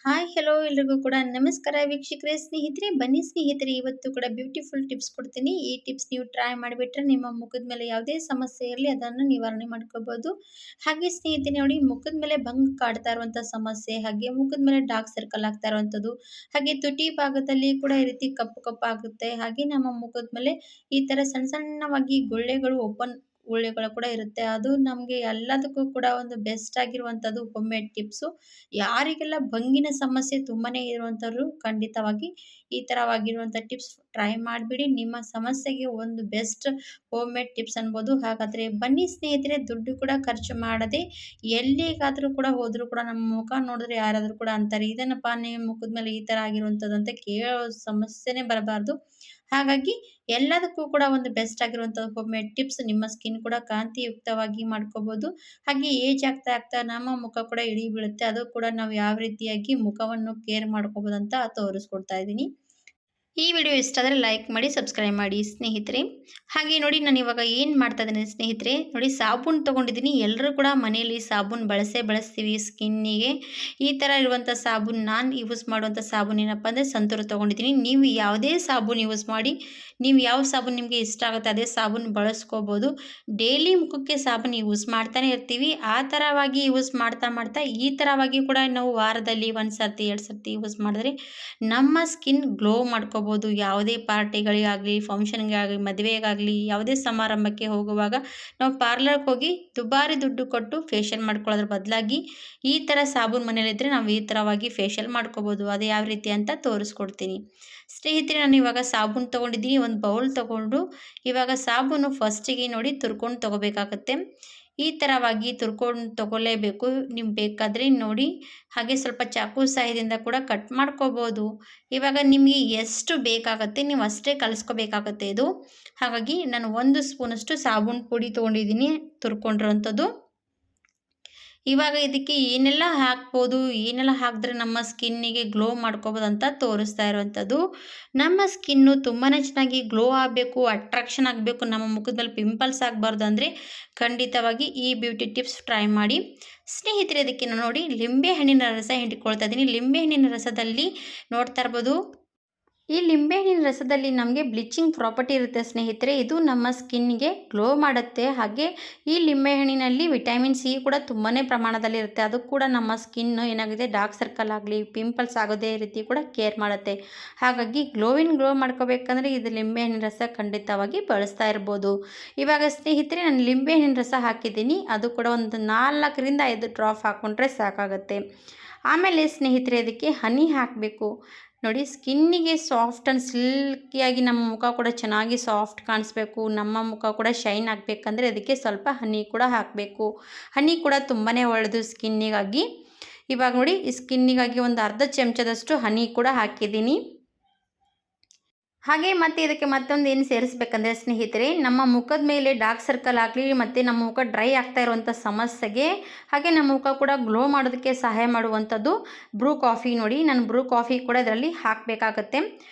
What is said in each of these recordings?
Hi hello ಎಲ್ರಿಗೂ ಕೂಡ ನಮಸ್ಕಾರ ವೀಕ್ಷಕರೇ ಸ್ನೇಹಿತರೆ ಬನ್ನಿ ಸ್ನೇಹಿತರೆ ಇವತ್ತು ಕೂಡ ಬ್ಯೂಟಿಫುಲ್ ಟಿಪ್ಸ್ ಕೊಡ್ತೀನಿ. ಈ ಟಿಪ್ಸ್ ನೀವು ಟ್ರೈ ಮಾಡಿಬಿಟ್ರೆ ನಿಮ್ಮ ಮುಖದ ಮೇಲೆ ಯಾವುದೇ ಸಮಸ್ಯೆ ಇರಲಿ ಅದನ್ನು ನಿವಾರಣೆ ಮಾಡ್ಕೋಬಹುದು. ಹಾಗೆ ಸ್ನೇಹಿತರೆ ನೋಡಿ, ಮುಖದ ಮೇಲೆ ಬಂಗ್ ಕಾಡ್ತಾ ಇರುವಂಥ ಸಮಸ್ಯೆ, ಹಾಗೆ ಮುಖದ ಮೇಲೆ ಡಾರ್ಕ್ ಸರ್ಕಲ್ ಆಗ್ತಾ ಇರುವಂಥದ್ದು, ಹಾಗೆ ತುಟಿ ಭಾಗದಲ್ಲಿ ಕೂಡ ಈ ರೀತಿ ಕಪ್ಪು ಕಪ್ಪು ಆಗುತ್ತೆ. ಹಾಗೆ ನಮ್ಮ ಮುಖದ ಮೇಲೆ ಈ ಥರ ಸಣ್ಣ ಸಣ್ಣವಾಗಿ ಗುಳ್ಳೆಗಳು ಓಪನ್ ಗುಳ್ಳೆಗಳು ಕೂಡ ಇರುತ್ತೆ. ಅದು ನಮಗೆ ಎಲ್ಲದಕ್ಕೂ ಕೂಡ ಒಂದು ಬೆಸ್ಟ್ ಆಗಿರುವಂಥದ್ದು ಹೋಮ್ ಮೇಡ್ ಟಿಪ್ಸು. ಯಾರಿಗೆಲ್ಲ ಬಂಗಿನ ಸಮಸ್ಯೆ ತುಂಬಾನೇ ಇರುವಂಥವ್ರು ಖಂಡಿತವಾಗಿ ಈ ಥರವಾಗಿರುವಂಥ ಟಿಪ್ಸ್ ಟ್ರೈ ಮಾಡಿಬಿಡಿ. ನಿಮ್ಮ ಸಮಸ್ಯೆಗೆ ಒಂದು ಬೆಸ್ಟ್ ಹೋಮ್ ಮೇಡ್ ಟಿಪ್ಸ್ ಅನ್ಬೋದು. ಹಾಗಾದರೆ ಬನ್ನಿ ಸ್ನೇಹಿತರೆ, ದುಡ್ಡು ಕೂಡ ಖರ್ಚು ಮಾಡದೆ ಎಲ್ಲಿಗಾದರೂ ಕೂಡ ಹೋದರೂ ಕೂಡ ನಮ್ಮ ಮುಖ ನೋಡಿದ್ರೆ ಯಾರಾದರೂ ಕೂಡ ಅಂತಾರೆ, ಇದೇನಪ್ಪ ನಿಮ್ಮ ಮುಖದ ಮೇಲೆ ಈ ಥರ ಆಗಿರುವಂಥದ್ದು ಅಂತ ಕೇಳೋ ಸಮಸ್ಯೆನೇ ಬರಬಾರ್ದು. ಹಾಗಾಗಿ ಎಲ್ಲದಕ್ಕೂ ಕೂಡ ಒಂದು ಬೆಸ್ಟ್ ಆಗಿರುವಂಥ ಹೋಮ್ ಮೇಡ್ ಟಿಪ್ಸ್, ನಿಮ್ಮ ಸ್ಕಿನ್ ಕೂಡ ಕಾಂತಿಯುಕ್ತವಾಗಿ ಮಾಡ್ಕೋಬೋದು. ಹಾಗೆ ಏಜ್ ಆಗ್ತಾ ಆಗ್ತಾ ನಮ್ಮ ಮುಖ ಕೂಡ ಇಳಿ ಬೀಳುತ್ತೆ. ಅದು ಕೂಡ ನಾವು ಯಾವ ರೀತಿಯಾಗಿ ಮುಖವನ್ನು ಕೇರ್ ಮಾಡ್ಕೋಬೋದು ಅಂತ ತೋರಿಸ್ಕೊಡ್ತಾ ಇದ್ದೀನಿ. ಈ ವಿಡಿಯೋ ಇಷ್ಟ ಆದರೆ ಲೈಕ್ ಮಾಡಿ, ಸಬ್ಸ್ಕ್ರೈಬ್ ಮಾಡಿ ಸ್ನೇಹಿತರೆ. ಹಾಗೆ ನೋಡಿ, ನಾನು ಇವಾಗ ಏನು ಮಾಡ್ತಾ ಇದ್ದೀನಿ ಸ್ನೇಹಿತರೆ, ನೋಡಿ ಸಾಬೂನು ತೊಗೊಂಡಿದ್ದೀನಿ. ಎಲ್ಲರೂ ಕೂಡ ಮನೆಯಲ್ಲಿ ಸಾಬೂನು ಬಳಸ್ತೀವಿ ಸ್ಕಿನ್ನಿಗೆ. ಈ ಥರ ಇರುವಂಥ ಸಾಬೂನು ನಾನು ಯೂಸ್ ಮಾಡುವಂಥ ಸಾಬೂನು ಏನಪ್ಪ ಅಂದರೆ ಸಂತೂರ್ ತೊಗೊಂಡಿದ್ದೀನಿ. ನೀವು ಯಾವುದೇ ಸಾಬೂನು ಯೂಸ್ ಮಾಡಿ, ನೀವು ಯಾವ ಸಾಬೂನು ನಿಮಗೆ ಇಷ್ಟ ಆಗುತ್ತೆ ಅದೇ ಸಾಬೂನು ಬಳಸ್ಕೋಬೋದು. ಡೈಲಿ ಮುಖಕ್ಕೆ ಸಾಬೂನು ಯೂಸ್ ಮಾಡ್ತಾನೆ ಇರ್ತೀವಿ. ಆ ಥರವಾಗಿ ಯೂಸ್ ಮಾಡ್ತಾ ಮಾಡ್ತಾ ಈ ಥರವಾಗಿ ಕೂಡ ನಾವು ವಾರದಲ್ಲಿ 1 ಸರ್ತಿ 2 ಸರ್ತಿ ಯೂಸ್ ಮಾಡಿದ್ರೆ ನಮ್ಮ ಸ್ಕಿನ್ ಗ್ಲೋ ಮಾಡ್ಕೋಬೋದು. ಯಾವುದೇ ಪಾರ್ಟಿಗಳಿಗಾಗಲಿ, ಫಂಕ್ಷನ್ಗಾಗಲಿ, ಮದುವೆಗಾಗಲಿ, ಯಾವುದೇ ಸಮಾರಂಭಕ್ಕೆ ಹೋಗುವಾಗ ನಾವು ಪಾರ್ಲರ್ಗೆ ಹೋಗಿ ದುಬಾರಿ ದುಡ್ಡು ಕೊಟ್ಟು ಫೇಶಿಯಲ್ ಮಾಡ್ಕೊಳ್ಳೋದ್ರ ಬದಲಾಗಿ ಈ ಥರ ಸಾಬೂನು ಮನೇಲಿದ್ದರೆ ನಾವು ಈ ಥರವಾಗಿ ಫೇಶಿಯಲ್ ಮಾಡ್ಕೋಬೋದು. ಅದು ಯಾವ ರೀತಿ ಅಂತ ತೋರಿಸ್ಕೊಡ್ತೀನಿ ಸ್ನೇಹಿತರೆ. ನಾನು ಇವಾಗ ಸಾಬೂನು ತೊಗೊಂಡಿದ್ದೀನಿ. ಒಂದು ಬೌಲ್ ತೊಗೊಂಡು ಇವಾಗ ಸಾಬೂನು ಫಸ್ಟಿಗೆ ನೋಡಿ ತುರ್ಕೊಂಡು ತೊಗೋಬೇಕಾಗತ್ತೆ. ಈ ಥರವಾಗಿ ತುರ್ಕೊಂಡು ತೊಗೊಳ್ಳೇಬೇಕು. ನಿಮ್ಗೆ ಬೇಕಾದರೆ ನೋಡಿ, ಹಾಗೆ ಸ್ವಲ್ಪ ಚಾಕು ಸಹಾಯದಿಂದ ಕೂಡ ಕಟ್ ಮಾಡ್ಕೋಬೋದು. ಇವಾಗ ನಿಮಗೆ ಎಷ್ಟು ಬೇಕಾಗುತ್ತೆ ನೀವು ಅಷ್ಟೇ ಕಲಿಸ್ಕೋಬೇಕಾಗತ್ತೆ ಇದು. ಹಾಗಾಗಿ ನಾನು 1 ಸ್ಪೂನಷ್ಟು ಸಾಬೂನು ಪುಡಿ ತೊಗೊಂಡಿದ್ದೀನಿ ತುರ್ಕೊಂಡಿರೋವಂಥದ್ದು. ಇವಾಗ ಇದಕ್ಕೆ ಏನೆಲ್ಲ ಹಾಕ್ಬೋದು, ಏನೆಲ್ಲ ಹಾಕಿದ್ರೆ ನಮ್ಮ ಸ್ಕಿನ್ನಿಗೆ ಗ್ಲೋ ಮಾಡ್ಕೋಬೋದು ಅಂತ ತೋರಿಸ್ತಾ ಇರುವಂಥದ್ದು. ನಮ್ಮ ಸ್ಕಿನ್ನು ತುಂಬಾ ಚೆನ್ನಾಗಿ ಗ್ಲೋ ಆಗಬೇಕು, ಅಟ್ರಾಕ್ಷನ್ ಆಗಬೇಕು, ನಮ್ಮ ಮುಖದ ಮೇಲೆ ಪಿಂಪಲ್ಸ್ ಆಗಬಾರ್ದು ಅಂದರೆ ಖಂಡಿತವಾಗಿ ಈ ಬ್ಯೂಟಿ ಟಿಪ್ಸ್ ಟ್ರೈ ಮಾಡಿ ಸ್ನೇಹಿತರೆ. ಅದಕ್ಕೆ ನಾನು ನೋಡಿ ಲಿಂಬೆ ಹಣ್ಣಿನ ರಸ ಹಿಂಡ್ಕೊಳ್ತಾ ಇದ್ದೀನಿ. ಲಿಂಬೆ ಹಣ್ಣಿನ ರಸದಲ್ಲಿ ನೋಡ್ತಾ ಇರ್ಬೋದು, ಈ ಲಿಂಬೆಹಣ್ಣಿನ ರಸದಲ್ಲಿ ನಮಗೆ ಬ್ಲೀಚಿಂಗ್ ಪ್ರಾಪರ್ಟಿ ಇರುತ್ತೆ ಸ್ನೇಹಿತರೆ. ಇದು ನಮ್ಮ ಸ್ಕಿನ್ನಿಗೆ ಗ್ಲೋ ಮಾಡುತ್ತೆ. ಹಾಗೆ ಈ ಲಿಂಬೆಹಣ್ಣಿನಲ್ಲಿ ವಿಟಮಿನ್ ಸಿ ಕೂಡ ತುಂಬಾ ಪ್ರಮಾಣದಲ್ಲಿ ಇರುತ್ತೆ. ಅದು ಕೂಡ ನಮ್ಮ ಸ್ಕಿನ್ ಏನಾಗಿದೆ ಡಾರ್ಕ್ ಸರ್ಕಲ್ ಆಗಲಿ, ಪಿಂಪಲ್ಸ್ ಆಗೋದೇ ರೀತಿ ಕೂಡ ಕೇರ್ ಮಾಡುತ್ತೆ. ಹಾಗಾಗಿ ಗ್ಲೋ ಮಾಡ್ಕೋಬೇಕಂದ್ರೆ ಇದು ಲಿಂಬೆಹಣ್ಣಿನ ರಸ ಖಂಡಿತವಾಗಿ ಬಳಸ್ತಾ ಇರ್ಬೋದು. ಇವಾಗ ಸ್ನೇಹಿತರೆ, ನಾನು ಲಿಂಬೆಹಣ್ಣಿನ ರಸ ಹಾಕಿದ್ದೀನಿ. ಅದು ಕೂಡ ಒಂದು 4 ರಿಂದ 5 ಡ್ರಾಪ್ ಹಾಕ್ಕೊಂಡ್ರೆ ಸಾಕಾಗುತ್ತೆ. ಆಮೇಲೆ ಸ್ನೇಹಿತರೆ, ಅದಕ್ಕೆ ಹನಿ ಹಾಕಬೇಕು. ನೋಡಿ, ಸ್ಕಿನ್ನಿಗೆ ಸಾಫ್ಟ್ ಆ್ಯಂಡ್ ಸಿಲ್ಕಿಯಾಗಿ ನಮ್ಮ ಮುಖ ಕೂಡ ಚೆನ್ನಾಗಿ ಸಾಫ್ಟ್ ಕಾಣಿಸ್ಬೇಕು, ನಮ್ಮ ಮುಖ ಕೂಡ ಶೈನ್ ಆಗಬೇಕಂದ್ರೆ ಅದಕ್ಕೆ ಸ್ವಲ್ಪ ಹನಿ ಕೂಡ ಹಾಕಬೇಕು. ಹನಿ ಕೂಡ ತುಂಬಾ ಒಳ್ಳೆಯದು ಸ್ಕಿನ್ನಿಗಾಗಿ. ಇವಾಗ ನೋಡಿ, ಈ ಸ್ಕಿನ್ನಿಗಾಗಿ ಒಂದು ಅರ್ಧ ಚಮಚದಷ್ಟು ಹನಿ ಕೂಡ ಹಾಕಿದ್ದೀನಿ. ಹಾಗೆ ಮತ್ತು ಇದಕ್ಕೆ ಮತ್ತೊಂದು ಏನು ಸೇರಿಸ್ಬೇಕಂದ್ರೆ ಸ್ನೇಹಿತರೆ, ನಮ್ಮ ಮುಖದ ಮೇಲೆ ಡಾರ್ಕ್ ಸರ್ಕಲ್ ಆಗಲಿ ಮತ್ತು ನಮ್ಮ ಮುಖ ಡ್ರೈ ಆಗ್ತಾ ಇರುವಂಥ ಸಮಸ್ಯೆಗೆ, ಹಾಗೆ ನಮ್ಮ ಮುಖ ಕೂಡ ಗ್ಲೋ ಮಾಡೋದಕ್ಕೆ ಸಹಾಯ ಮಾಡುವಂಥದ್ದು ಬ್ರೂ ಕಾಫಿ. ನೋಡಿ, ನಾನು ಬ್ರೂ ಕಾಫಿ ಕೂಡ ಇದರಲ್ಲಿ ಹಾಕಬೇಕಾಗತ್ತೆ.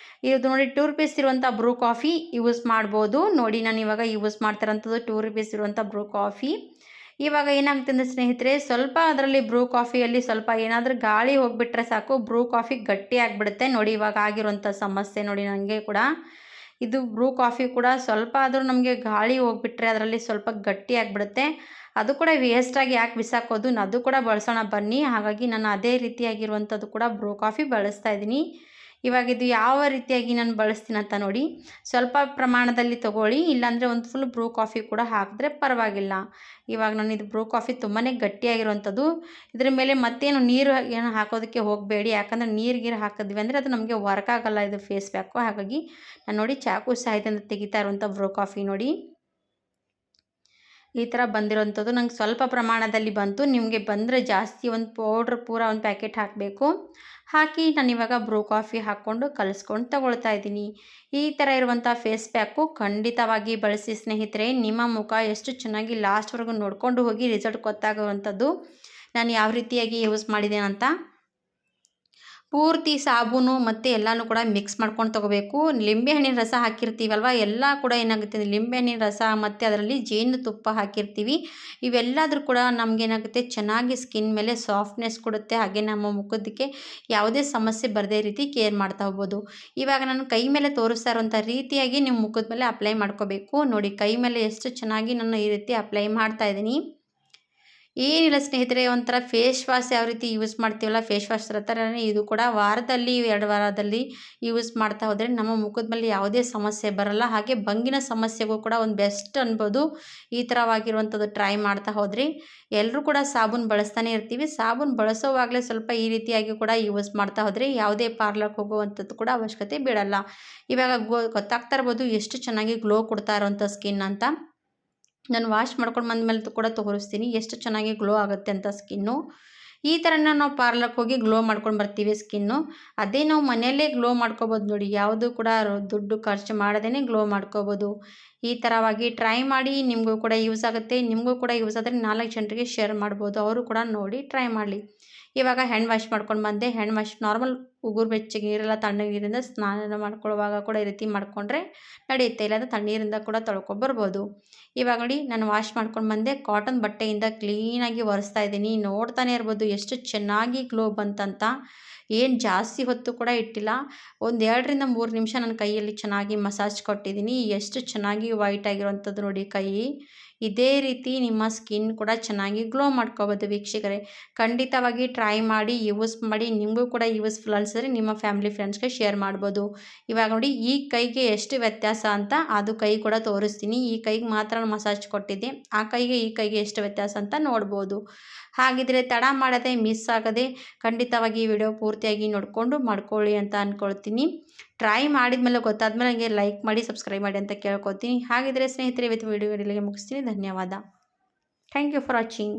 ಇದು ನೋಡಿ 2 ರೂಪೀಸ್ ಇರುವಂಥ ಬ್ರೂ ಕಾಫಿ ಯೂಸ್ ಮಾಡ್ಬೋದು. ನೋಡಿ, ನಾನು ಇವಾಗ ಯೂಸ್ ಮಾಡ್ತಿರೋಂಥದ್ದು 2 ರೂಪೀಸ್ ಇರುವಂಥ ಬ್ರೂ ಕಾಫಿ. ಇವಾಗ ಏನಾಗುತ್ತೆ ಅಂದರೆ ಸ್ನೇಹಿತರೆ, ಸ್ವಲ್ಪ ಅದರಲ್ಲಿ ಬ್ರೂ ಕಾಫಿಯಲ್ಲಿ ಸ್ವಲ್ಪ ಏನಾದರೂ ಗಾಳಿ ಹೋಗಿಬಿಟ್ರೆ ಸಾಕು, ಬ್ರೂ ಕಾಫಿ ಗಟ್ಟಿ ಆಗಿಬಿಡುತ್ತೆ. ನೋಡಿ, ಇವಾಗ ಆಗಿರುವಂಥ ಸಮಸ್ಯೆ ನೋಡಿ ನನಗೆ ಕೂಡ. ಇದು ಬ್ರೂ ಕಾಫಿ ಕೂಡ ಸ್ವಲ್ಪ ಆದರೂ ನಮಗೆ ಗಾಳಿ ಹೋಗಿಬಿಟ್ರೆ ಅದರಲ್ಲಿ ಸ್ವಲ್ಪ ಗಟ್ಟಿ ಆಗಿಬಿಡುತ್ತೆ. ಅದು ಕೂಡ ವೇಸ್ಟಾಗಿ ಯಾಕೆ ಬಿಸಾಕೋದು, ಅದು ಕೂಡ ಬಳಸೋಣ ಬನ್ನಿ. ಹಾಗಾಗಿ ನಾನು ಅದೇ ರೀತಿಯಾಗಿರುವಂಥದ್ದು ಕೂಡ ಬ್ರೂ ಕಾಫಿ ಬಳಸ್ತಾ ಇದ್ದೀನಿ. ಇವಾಗ ಇದು ಯಾವ ರೀತಿಯಾಗಿ ನಾನು ಬಳಸ್ತೀನಿ ಅಂತ ನೋಡಿ, ಸ್ವಲ್ಪ ಪ್ರಮಾಣದಲ್ಲಿ ತೊಗೊಳ್ಳಿ, ಇಲ್ಲಾಂದರೆ ಒಂದು ಫುಲ್ ಬ್ರೂ ಕಾಫಿ ಕೂಡ ಹಾಕಿದ್ರೆ ಪರವಾಗಿಲ್ಲ. ಇವಾಗ ನಾನು ಇದು ಬ್ರೂ ಕಾಫಿ ತುಂಬಾ ಗಟ್ಟಿಯಾಗಿರುವಂಥದ್ದು. ಇದ್ರ ಮೇಲೆ ಮತ್ತೇನು ನೀರು ಏನು ಹಾಕೋದಕ್ಕೆ ಹೋಗಬೇಡಿ, ಯಾಕಂದರೆ ನೀರು ಹಾಕಿದ್ವಿ ಅಂದರೆ ಅದು ನಮಗೆ ವರ್ಕ್ ಆಗೋಲ್ಲ ಇದು ಫೇಸ್ ಪ್ಯಾಕು. ಹಾಗಾಗಿ ನಾನು ನೋಡಿ ಚಾಕು ಸಹಾಯದಿಂದ ತೆಗಿತಾ ಇರುವಂಥ ಬ್ರೂ ಕಾಫಿ ನೋಡಿ ಈ ಥರ ಬಂದಿರೋವಂಥದ್ದು. ನಂಗೆ ಸ್ವಲ್ಪ ಪ್ರಮಾಣದಲ್ಲಿ ಬಂತು, ನಿಮಗೆ ಬಂದರೆ ಜಾಸ್ತಿ ಒಂದು ಪೌಡ್ರ್ ಪೂರ ಒಂದು ಪ್ಯಾಕೆಟ್ ಹಾಕಬೇಕು. ಹಾಕಿ ನಾನಿವಾಗ ಬ್ರೂ ಕಾಫಿ ಹಾಕ್ಕೊಂಡು ಕಲಿಸ್ಕೊಂಡು ತಗೊಳ್ತಾ ಇದ್ದೀನಿ. ಈ ಥರ ಇರುವಂಥ ಫೇಸ್ ಪ್ಯಾಕು ಖಂಡಿತವಾಗಿ ಬಳಸಿ ಸ್ನೇಹಿತರೆ. ನಿಮ್ಮ ಮುಖ ಎಷ್ಟು ಚೆನ್ನಾಗಿ ಲಾಸ್ಟ್ವರೆಗೂ ನೋಡ್ಕೊಂಡು ಹೋಗಿ ರಿಸಲ್ಟ್ ಗೊತ್ತಾಗುವಂಥದ್ದು ನಾನು ಯಾವ ರೀತಿಯಾಗಿ ಯೂಸ್ ಮಾಡಿದ್ದೇನೆ ಅಂತ. ಪೂರ್ತಿ ಸಾಬೂನು ಮತ್ತು ಎಲ್ಲನೂ ಕೂಡ ಮಿಕ್ಸ್ ಮಾಡ್ಕೊಂಡು ತೊಗೋಬೇಕು. ಲಿಂಬೆಹಣ್ಣಿನ ರಸ ಹಾಕಿರ್ತೀವಲ್ವ, ಎಲ್ಲ ಕೂಡ ಏನಾಗುತ್ತೆ ಲಿಂಬೆಹಣ್ಣಿನ ರಸ ಮತ್ತು ಅದರಲ್ಲಿ ಜೇನುತುಪ್ಪ ಹಾಕಿರ್ತೀವಿ. ಇವೆಲ್ಲದರೂ ಕೂಡ ನಮಗೇನಾಗುತ್ತೆ ಚೆನ್ನಾಗಿ ಸ್ಕಿನ್ ಮೇಲೆ ಸಾಫ್ಟ್ನೆಸ್ ಕೊಡುತ್ತೆ. ಹಾಗೆ ನಮ್ಮ ಮುಖದಕ್ಕೆ ಯಾವುದೇ ಸಮಸ್ಯೆ ಬರದೇ ರೀತಿ ಕೇರ್ ಮಾಡ್ತಾ ಹೋಗ್ಬೋದು. ಇವಾಗ ನಾನು ಕೈ ಮೇಲೆ ತೋರಿಸ್ತಾ ಇರೋಂಥ ರೀತಿಯಾಗಿ ನಿಮ್ಮ ಮುಖದ ಮೇಲೆ ಅಪ್ಲೈ ಮಾಡ್ಕೋಬೇಕು. ನೋಡಿ ಕೈ ಮೇಲೆ ಎಷ್ಟು ಚೆನ್ನಾಗಿ ನಾನು ಈ ರೀತಿ ಅಪ್ಲೈ ಮಾಡ್ತಾ ಇದ್ದೀನಿ. ಏನಿಲ್ಲ ಸ್ನೇಹಿತರೆ, ಒಂಥರ ಫೇಸ್ ವಾಶ್ ಯಾವ ರೀತಿ ಯೂಸ್ ಮಾಡ್ತೀವಲ್ಲ, ಫೇಸ್ ವಾಶ್ ಥರನೇ ಇದು ಕೂಡ ವಾರದಲ್ಲಿ 2 ವಾರದಲ್ಲಿ ಯೂಸ್ ಮಾಡ್ತಾ ಹೋದರೆ ನಮ್ಮ ಮುಖದ ಮೇಲೆ ಯಾವುದೇ ಸಮಸ್ಯೆ ಬರಲ್ಲ. ಹಾಗೆ ಬಂಗಿನ ಸಮಸ್ಯೆಗೂ ಕೂಡ ಒಂದು ಬೆಸ್ಟ್ ಅನ್ಬೋದು ಈ ಥರವಾಗಿರುವಂಥದ್ದು ಟ್ರೈ ಮಾಡ್ತಾ ಹೋದ್ರಿ. ಎಲ್ಲರೂ ಕೂಡ ಸಾಬೂನು ಬಳಸ್ತಾನೆ ಇರ್ತೀವಿ. ಸಾಬೂನು ಬಳಸೋವಾಗಲೇ ಸ್ವಲ್ಪ ಈ ರೀತಿಯಾಗಿ ಕೂಡ ಯೂಸ್ ಮಾಡ್ತಾ ಹೋದರೆ ಯಾವುದೇ ಪಾರ್ಲರ್ಗೆ ಹೋಗುವಂಥದ್ದು ಕೂಡ ಅವಶ್ಯಕತೆ ಬೀಳಲ್ಲ. ಇವಾಗ ಗೊತ್ತಾಗ್ತಾ ಇರ್ಬೋದು ಎಷ್ಟು ಚೆನ್ನಾಗಿ ಗ್ಲೋ ಕೊಡ್ತಾ ಇರೋವಂಥ ಸ್ಕಿನ್ ಅಂತ. ನಾನು ವಾಶ್ ಮಾಡ್ಕೊಂಡು ಬಂದಮೇಲೆ ಕೂಡ ತೋರಿಸ್ತೀನಿ ಎಷ್ಟು ಚೆನ್ನಾಗಿ ಗ್ಲೋ ಆಗುತ್ತೆ ಅಂತ ಸ್ಕಿನ್ನು. ಈ ಥರನ ನಾವು ಪಾರ್ಲರ್ಗೆ ಹೋಗಿ ಗ್ಲೋ ಮಾಡ್ಕೊಂಡು ಬರ್ತೀವಿ ಸ್ಕಿನ್ನು. ಅದೇ ನಾವು ಮನೆಯಲ್ಲೇ ಗ್ಲೋ ಮಾಡ್ಕೋಬೋದು ನೋಡಿ, ಯಾವುದು ಕೂಡ ದುಡ್ಡು ಖರ್ಚು ಮಾಡದೇ ಗ್ಲೋ ಮಾಡ್ಕೋಬೋದು. ಈ ಥರವಾಗಿ ಟ್ರೈ ಮಾಡಿ, ನಿಮಗೂ ಕೂಡ ಯೂಸ್ ಆಗುತ್ತೆ. ನಿಮಗೂ ಕೂಡ ಯೂಸ್ ಆದರೆ 4 ಜನರಿಗೆ ಶೇರ್ ಮಾಡ್ಬೋದು, ಅವರು ಕೂಡ ನೋಡಿ ಟ್ರೈ ಮಾಡಲಿ. ಇವಾಗ ಹ್ಯಾಂಡ್ ವಾಶ್ ಮಾಡ್ಕೊಂಡು ಬಂದೆ. ಹ್ಯಾಂಡ್ ವಾಶ್ ನಾರ್ಮಲ್ ಉಗುರು ಬೆಚ್ಚಗೆ ನೀರೆಲ್ಲ ತಣ್ಣಗೆ ನೀರಿಂದ ಸ್ನಾನ ಮಾಡ್ಕೊಳ್ಳುವಾಗ ಕೂಡ ಈ ರೀತಿ ಮಾಡಿಕೊಂಡ್ರೆ ನಡೆಯುತ್ತೆ. ಇಲ್ಲಾಂದರೆ ತಣ್ಣೀರಿಂದ ಕೂಡ ತೊಳ್ಕೊಬರ್ಬೋದು. ಇವಾಗ ನೋಡಿ ನಾನು ವಾಶ್ ಮಾಡ್ಕೊಂಡು ಬಂದೆ. ಕಾಟನ್ ಬಟ್ಟೆಯಿಂದ ಕ್ಲೀನಾಗಿ ಒರೆಸ್ತಾ ಇದ್ದೀನಿ. ನೋಡ್ತಾನೆ ಇರ್ಬೋದು ಎಷ್ಟು ಚೆನ್ನಾಗಿ ಗ್ಲೋ ಬಂತಂತ. ಏನು ಜಾಸ್ತಿ ಹೊತ್ತು ಕೂಡ ಇಟ್ಟಿಲ್ಲ. ಒಂದು 2ರಿಂದ 3 ನಿಮಿಷ ನನ್ನ ಕೈಯಲ್ಲಿ ಚೆನ್ನಾಗಿ ಮಸಾಜ್ ಕೊಟ್ಟಿದ್ದೀನಿ. ಎಷ್ಟು ಚೆನ್ನಾಗಿ ವೈಟ್ ಆಗಿರುವಂಥದ್ದು ನೋಡಿ ಕೈ. ಇದೇ ರೀತಿ ನಿಮ್ಮ ಸ್ಕಿನ್ ಕೂಡ ಚೆನ್ನಾಗಿ ಗ್ಲೋ ಮಾಡ್ಕೋಬೋದು ವೀಕ್ಷಕರೇ. ಖಂಡಿತವಾಗಿ ಟ್ರೈ ಮಾಡಿ, ಯೂಸ್ ಮಾಡಿ. ನಿಮಗೂ ಕೂಡ ಯೂಸ್ಫುಲ್ ಅನಿಸಿದ್ರೆ ನಿಮ್ಮ ಫ್ಯಾಮಿಲಿ ಫ್ರೆಂಡ್ಸ್ಗೆ ಶೇರ್ ಮಾಡ್ಬೋದು. ಇವಾಗ ನೋಡಿ ಈ ಕೈಗೆ ಎಷ್ಟು ವ್ಯತ್ಯಾಸ ಅಂತ ಅದು ಕೈ ಕೂಡ ತೋರಿಸ್ತೀನಿ. ಈ ಕೈಗೆ ಮಾತ್ರ ಮಸಾಜ್ ಕೊಟ್ಟಿದ್ದೆ, ಆ ಕೈಗೆ ಈ ಕೈಗೆ ಎಷ್ಟು ವ್ಯತ್ಯಾಸ ಅಂತ ನೋಡ್ಬೋದು. ಹಾಗಿದ್ರೆ ತಡ ಮಾಡದೆ ಮಿಸ್ ಆಗದೆ ಖಂಡಿತವಾಗಿ ಈ ವಿಡಿಯೋ ಪೂರ್ತಿಯಾಗಿ ನೋಡಿಕೊಂಡು ಮಾಡ್ಕೊಳ್ಳಿ ಅಂತ ಅಂದ್ಕೊಳ್ತೀನಿ. ಟ್ರೈ ಮಾಡಿದ್ಮೇಲೆ ಗೊತ್ತಾದ್ಮೇಲೆ ನನಗೆ ಲೈಕ್ ಮಾಡಿ, ಸಬ್ಸ್ಕ್ರೈಬ್ ಮಾಡಿ ಅಂತ ಕೇಳ್ಕೊತೀನಿ. ಹಾಗಿದ್ರೆ ಸ್ನೇಹಿತರೆ ಇವತ್ತು ವಿಡಿಯೋ ಇಲ್ಲಿಗೆ ಮುಗಿಸ್ತೀನಿ. ಧನ್ಯವಾದ. Thank you for watching.